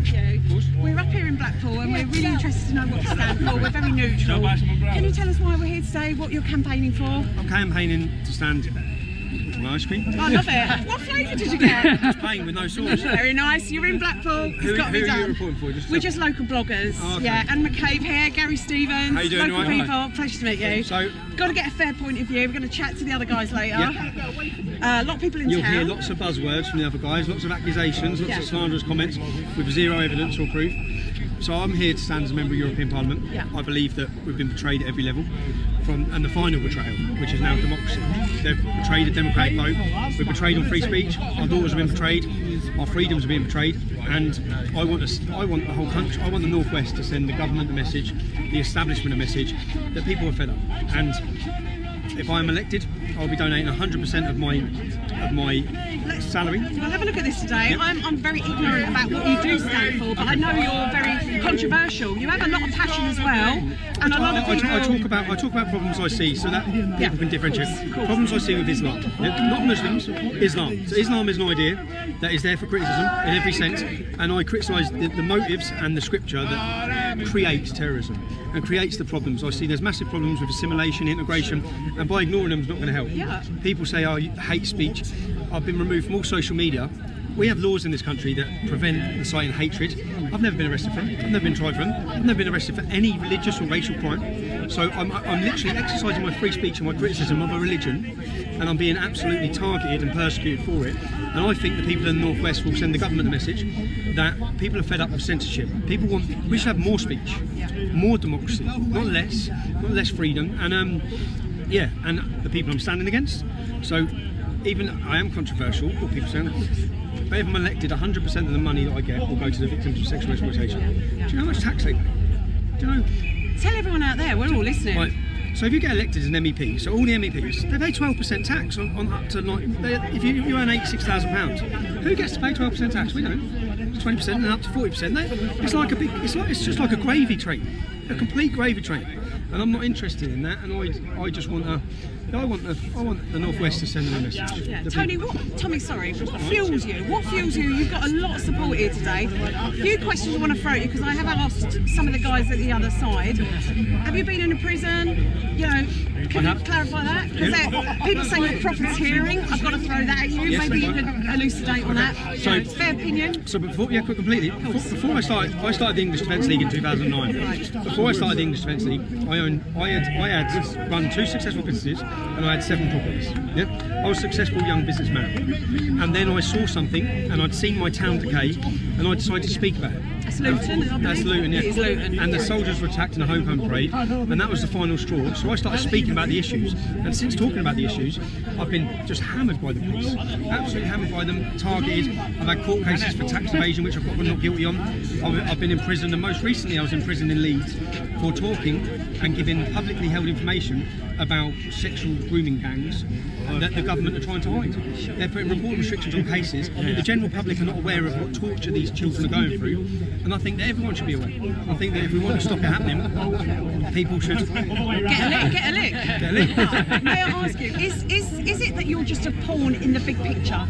you. We're up here in Blackpool and we're really interested to know what you stand for. We're very neutral. Can you tell us why we're here today, what you're campaigning for? I'm campaigning to stand for ice cream. I love it. What flavour did you get? Just plain with no sauce. Very nice. You're in Blackpool. It's got to be done. Who are you reporting for? We're just local bloggers. Oh, okay. Yeah, Anne McCabe here, Gary Stevens, How you doing, local right? people. Pleasure to meet you. So, got to get a fair point of view. We're going to chat to the other guys later. Yeah. A lot of people in you'll town. hear lots of buzzwords from the other guys, lots of accusations, lots of slanderous comments with zero evidence or proof. So I'm here to stand as a member of European Parliament. Yeah. I believe that we've been betrayed at every level, and the final betrayal, which is now democracy. They've betrayed a democratic vote. We're betrayed on free speech. Our daughters have been betrayed. Our freedoms are being betrayed. And I want the whole country. I want the North West to send the government a message, the establishment a message that people are fed up. And if I am elected, I'll be donating 100% of my salary. We'll have a look at this today. Yep. I'm very ignorant about what you do stand for, but I know you're very controversial. You have a lot of passion as well, and a lot of people... I talk about problems I see, so that people can differentiate. Problems I see with Islam, not Muslims, Islam. So Islam is an idea that is there for criticism in every sense, and I criticise the motives and the scripture that creates terrorism and creates the problems. I see there's massive problems with assimilation, integration, and by ignoring them is not going to help. Yeah. People say, oh, hate speech. I've been removed from all social media. We have laws in this country that prevent inciting hatred. I've never been arrested for it. I've never been tried for them. I've never been arrested for any religious or racial crime. So I'm literally exercising my free speech and my criticism of a religion, and I'm being absolutely targeted and persecuted for it. And I think the people in the North West will send the government a message that people are fed up with censorship. We should have more speech, more democracy, not less freedom. And and the people I'm standing against. So even I am controversial, what people say, but if I'm elected, 100% of the money that I get will go to the victims of sexual exploitation. Do you know how much tax they pay? Do you know? Tell everyone out there, we're all listening. Right. So if you get elected as an MEP, so all the MEPs, they pay 12% tax on up to if you earn £86,000, who gets to pay 12% tax? We don't. 20% and up to 40%. It's just like a gravy train, a complete gravy train. And I'm not interested in that. And I just want I want the North West to send them a message. Yeah. Tony, what fuels you? What fuels you? You've got a lot of support here today. A few questions I want to throw at you because I have asked some of the guys at the other side. Have you been in a prison? You know, can you clarify that? Because people saying you're profiteering. I've got to throw that at you. Yes, maybe you could elucidate on that. So, fair opinion. So before I started the English Defence League in 2009. Right. Before I started the English Defence League, I had run 2 successful businesses and I had 7 properties. Yeah? I was a successful young businessman. And then I saw something and I'd seen my town decay and I decided to speak about it. That's Luton, That's Luton, yeah. It is Luton. And the soldiers were attacked in a home parade, and that was the final straw. So I started speaking about the issues, and since talking about the issues, I've been just hammered by the police, absolutely hammered by them, targeted. I've had court cases for tax evasion, which I've got not guilty on. I've been in prison, and most recently I was in prison in Leeds for talking and giving publicly held information about sexual grooming gangs that the government are trying to hide. They're putting report restrictions on cases. The general public are not aware of what torture these children are going through, and I think that everyone should be aware. I think that if we want to stop it happening, people should get a lick. May I ask you, is it that you're just a pawn in the big picture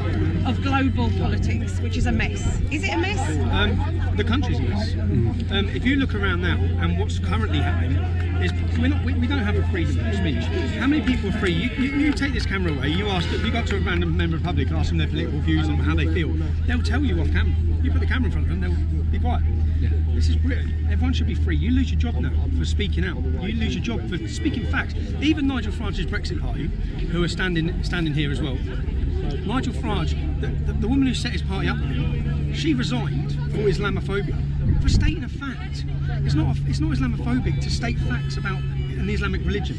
of global politics, which is a mess? Is it a mess? The country's a mess. If you look around now, and what's currently happening is we don't have a freedom of speech. How many people are free? You take this camera away, you go up to a random member of the public, ask them their political views on how they feel. They'll tell you off camera. You put the camera in front of them, they'll be quiet. Yeah. This is brilliant. Everyone should be free. You lose your job now for speaking out. You lose your job for speaking facts. Even Nigel Farage's Brexit party, who are standing here as well. Nigel Farage, the woman who set his party up with him, she resigned for Islamophobia, for stating a fact. It's not Islamophobic to state facts about an Islamic religion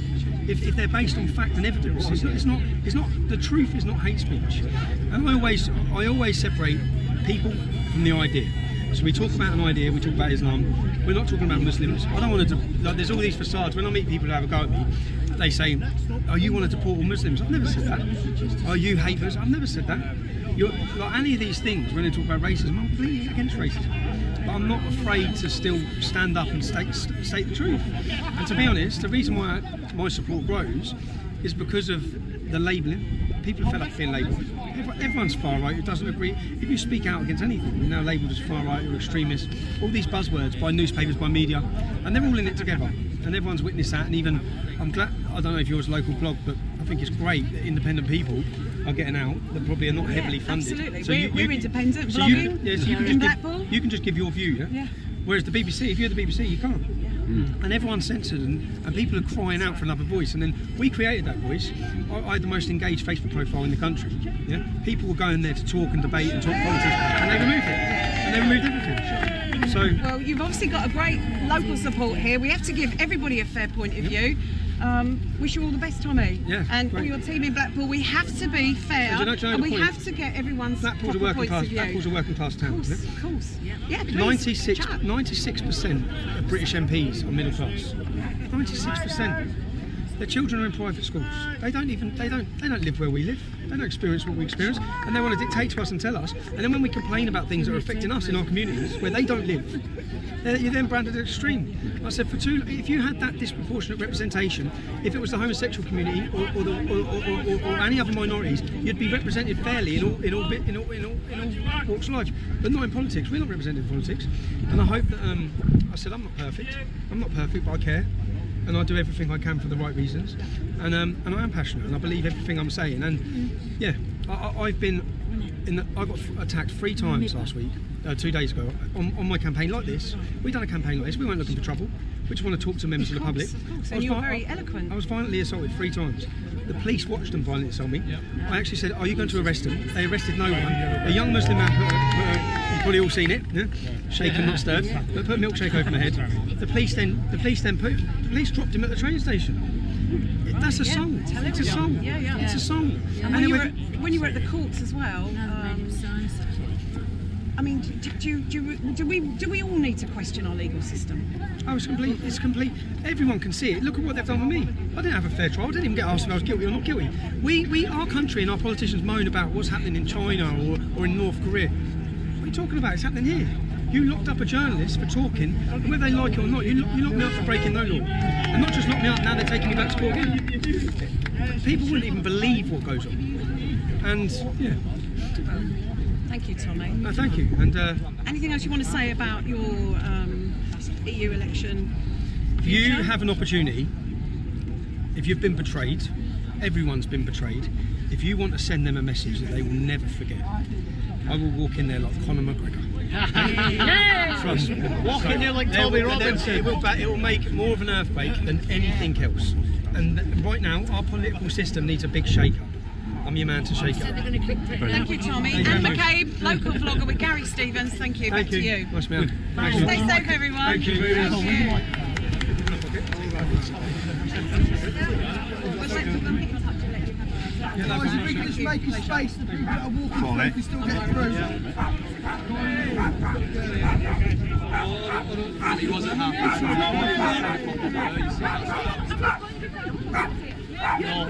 if they're based on fact and evidence. It's not. The truth is not hate speech. And I always separate people from the idea. So we talk about an idea, we talk about Islam. We're not talking about Muslims. I don't want to. There's all these facades. When I meet people who have a go at me, they say, "Oh, you want to deport all Muslims?" I've never said that. "Oh, you hate Muslims?" I've never said that. Like any of these things, when they talk about racism, I'm completely against racism. But I'm not afraid to still stand up and state the truth. And to be honest, the reason why my support grows is because of the labelling. People are fed up being labelled. everyone's far right who doesn't agree. If you speak out against anything, you're now labelled as far right or extremist. All these buzzwords by newspapers, by media, and they're all in it together. And everyone's witnessed that. And even, I'm glad, I don't know if yours local blog, but I think it's great that independent people are getting out that probably are not heavily funded. Absolutely. So we're independent so blogging you can in just Blackpool. you can just give your view, yeah? Whereas the BBC, if you're the BBC, you can't. And everyone's censored, and people are crying out for another voice. And then we created that voice. I had the most engaged Facebook profile in the country. Yeah, people were going there to talk and debate and talk politics, and they removed it. And they removed everything. So well, you've obviously got a great local support here. We have to give everybody a fair point of view. Wish you all the best, Tommy. Yeah, and great. all your team in Blackpool. We have to be fair, and we have to get everyone's Blackpool's proper points of view. Blackpool's a working class town. Of course. Yeah, please, 96% of British MPs are middle class. 96%. Their children are in private schools. They don't live where we live. They don't experience what we experience, and they want to dictate to us and tell us. And then when we complain about things that are affecting us in our communities where they don't live, you're then branded as extreme. I said, if you had that disproportionate representation, if it was the homosexual community or any other minorities, you'd be represented fairly in all walks of life, but not in politics. We're not represented in politics, and I hope that I said I'm not perfect. I'm not perfect, but I care. And I do everything I can for the right reasons, and I am passionate, and I believe everything I'm saying. And yeah, I've been I got attacked 3 times last week, 2 days ago, on my campaign like this. We've done a campaign like this. We weren't looking for trouble. We just want to talk to members of the public. Of course. And you're very eloquent. I was violently assaulted 3 times. The police watched them violently assault me. I actually said, "Are you going to arrest them?" They arrested no one. A young Muslim man you've probably all seen it, yeah? Shaken, not stirred, but put a milkshake over my head. The police dropped him at the train station. That's a song. It's a song. It's a song. And when you were at the courts as well, I mean, do we all need to question our legal system? Oh, it's complete. Everyone can see it. Look at what they've done with me. I didn't have a fair trial. I didn't even get asked if I was guilty or not guilty. Our country and our politicians moan about what's happening in China or in North Korea. What are you talking about? It's happening here. You locked up a journalist for talking, and whether they like it or not, you locked me up for breaking no law. And not just locked me up, now they're taking me back to court again. People wouldn't even believe what goes on. And, yeah. Thank you, Tommy. No, thank you. And anything else you want to say about your EU election? If you have an opportunity, if you've been betrayed, everyone's been betrayed, if you want to send them a message that they will never forget, I will walk in there like Conor McGregor. Trust me. Walk in there like Tommy Robinson. It will make more of an earthquake than anything else. And right now, our political system needs a big shake-up. I'm your man to shake it up. Thank you, Tommy. And McCabe, local vlogger with Gary Stevens. Thank you. Back to you. Nice man. Stay safe, everyone. Thank you very much. Guys, if we can just make a space, the people that are walking through can still get through. He wasn't happy. No,